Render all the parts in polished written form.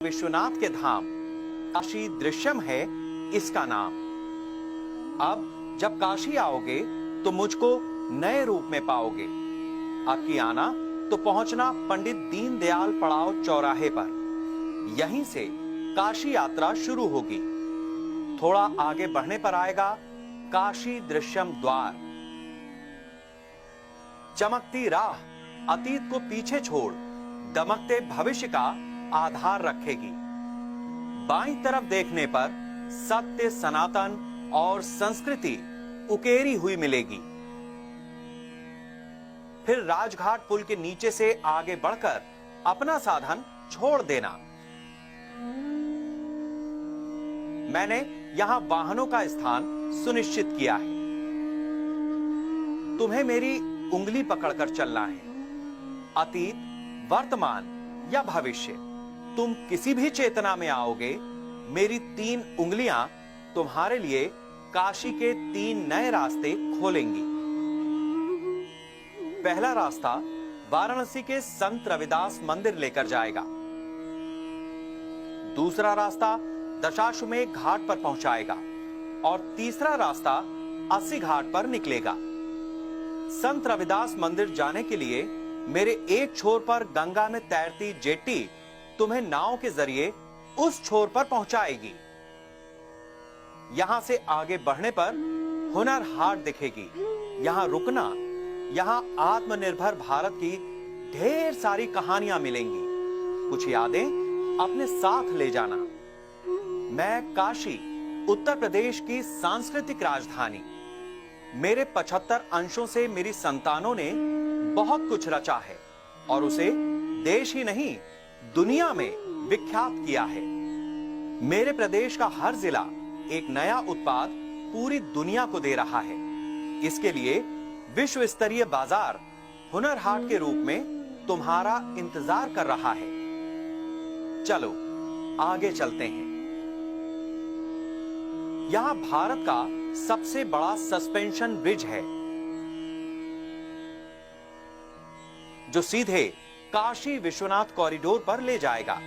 विश्वनाथ के धाम काशी दृश्यम है इसका नाम। अब जब काशी आओगे तो मुझको नए रूप में पाओगे। आपकी आना तो पहुंचना पंडित दीनदयाल पड़ाव चौराहे पर। यहीं से काशी यात्रा शुरू होगी। थोड़ा आगे बढ़ने पर आएगा काशी दृश्यम द्वार। चमकती राह अतीत को पीछे छोड़ दमकते भविष्य का आधार रखेगी। बाईं तरफ देखने पर सत्य, सनातन और संस्कृति उकेरी हुई मिलेगी। फिर राजघाट पुल के नीचे से आगे बढ़कर अपना साधन छोड़ देना। मैंने यहां वाहनों का स्थान सुनिश्चित किया है। तुम्हें मेरी उंगली पकड़कर चलना है। अतीत, वर्तमान या भविष्य, तुम किसी भी चेतना में आओगे, मेरी 3 उंगलियां तुम्हारे लिए काशी के 3 नए रास्ते खोलेंगी। पहला रास्ता वाराणसी के संत रविदास मंदिर लेकर जाएगा। दूसरा रास्ता दशाश्वमेध घाट पर पहुंचाएगा और तीसरा रास्ता 80 घाट पर निकलेगा। संत रविदास मंदिर जाने के लिए मेरे एक छोर पर गंगा में तैरती जेट्टी तुम्हें नाव के जरिए उस छोर पर पहुंचाएगी। यहां से आगे बढ़ने पर हुनर हाट दिखेगी। यहां रुकना, यहां आत्मनिर्भर भारत की ढेर सारी कहानियां मिलेंगी। कुछ यादें अपने साथ ले जाना। मैं काशी, उत्तर प्रदेश की सांस्कृतिक राजधानी। मेरे 75 अंशों से मेरी संतानों ने बहुत कुछ रचा है और उसे देश ही नहीं दुनिया में विख्यात किया है। मेरे प्रदेश का हर जिला एक नया उत्पाद पूरी दुनिया को दे रहा है। इसके लिए विश्व स्तरीय बाजार हुनर हाट के रूप में तुम्हारा इंतजार कर रहा है। चलो आगे चलते हैं। यहां भारत का सबसे बड़ा सस्पेंशन ब्रिज है जो सीधे काशी विश्वनाथ कॉरिडोर पर ले जाएगा।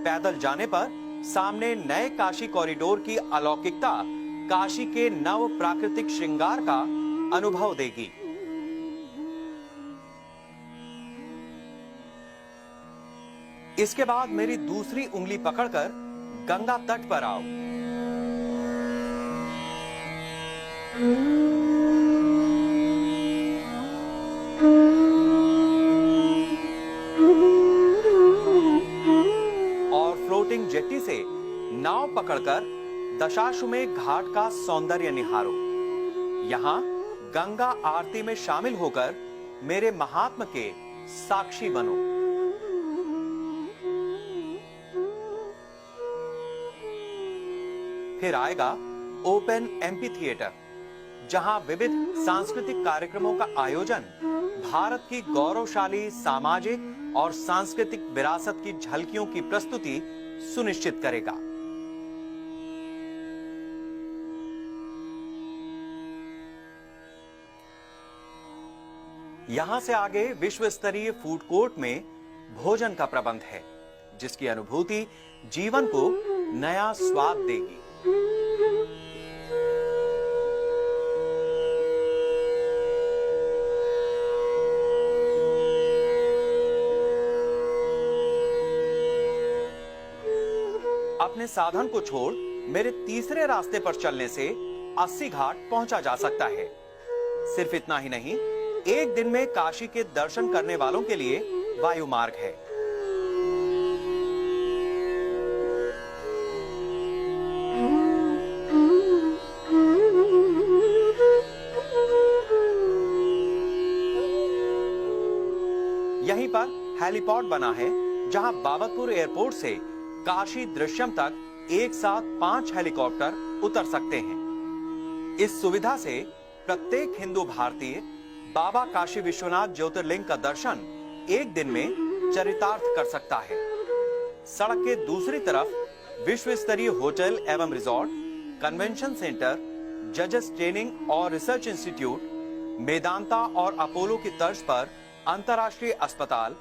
पैदल जाने पर सामने नए काशी कॉरिडोर की अलौकिकता काशी के नव प्राकृतिक श्रृंगार का अनुभव देगी। इसके बाद मेरी दूसरी उंगली पकड़कर गंगा तट पर आओ। फ्लोटिंग जेट्टी से नाव पकड़कर दशाश्वमेध घाट का सौंदर्य निहारो। यहां गंगा आरती में शामिल होकर मेरे महात्म के साक्षी बनो। फिर आएगा ओपन एम्पी थिएटर, जहां विविध सांस्कृतिक कार्यक्रमों का आयोजन भारत की गौरवशाली सामाजिक और सांस्कृतिक विरासत की झलकियों की प्रस्तुति सुनिश्चित करेगा। यहां से आगे विश्व स्तरीय फूड कोर्ट में भोजन का प्रबंध है, जिसकी अनुभूति जीवन को नया स्वाद देगी। अपने साधन को छोड़ मेरे तीसरे रास्ते पर चलने से 80 घाट पहुंचा जा सकता है। सिर्फ इतना ही नहीं, एक दिन में काशी के दर्शन करने वालों के लिए वायु मार्ग है। यहीं पर हेलीपॉड बना है, जहां बाबतपुर एयरपोर्ट से काशी दृश्यम तक एक साथ 5 हेलीकॉप्टर उतर सकते हैं। इस सुविधा से प्रत्येक हिंदू भारतीय बाबा काशी विश्वनाथ ज्योतिर्लिंग का दर्शन एक दिन में चरितार्थ कर सकता है। सड़क के दूसरी तरफ विश्व स्तरीय होटल एवं रिजॉर्ट, कन्वेंशन सेंटर, जजेस ट्रेनिंग और रिसर्च इंस्टीट्यूट, मेदांता और अपोलो की तर्ज पर अंतर्राष्ट्रीय अस्पताल,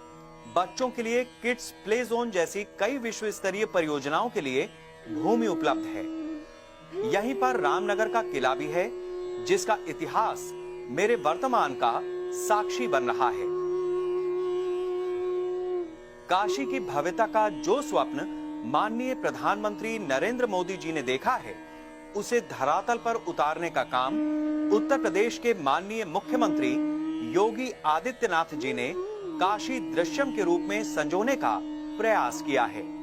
बच्चों के लिए किड्स प्ले जोन जैसी कई विश्व स्तरीय परियोजनाओं के लिए भूमि उपलब्ध है। यहीं पर रामनगर का किला भी है, जिसका इतिहास मेरे वर्तमान का साक्षी बन रहा है। काशी की भव्यता का जो स्वप्न माननीय प्रधानमंत्री नरेंद्र मोदी जी ने देखा है, उसे धरातल पर उतारने का काम उत्तर प्रदेश के माननीय मुख्यमंत्री योगी आदित्यनाथ जी ने काशी दृश्यम के रूप में संजोने का प्रयास किया है।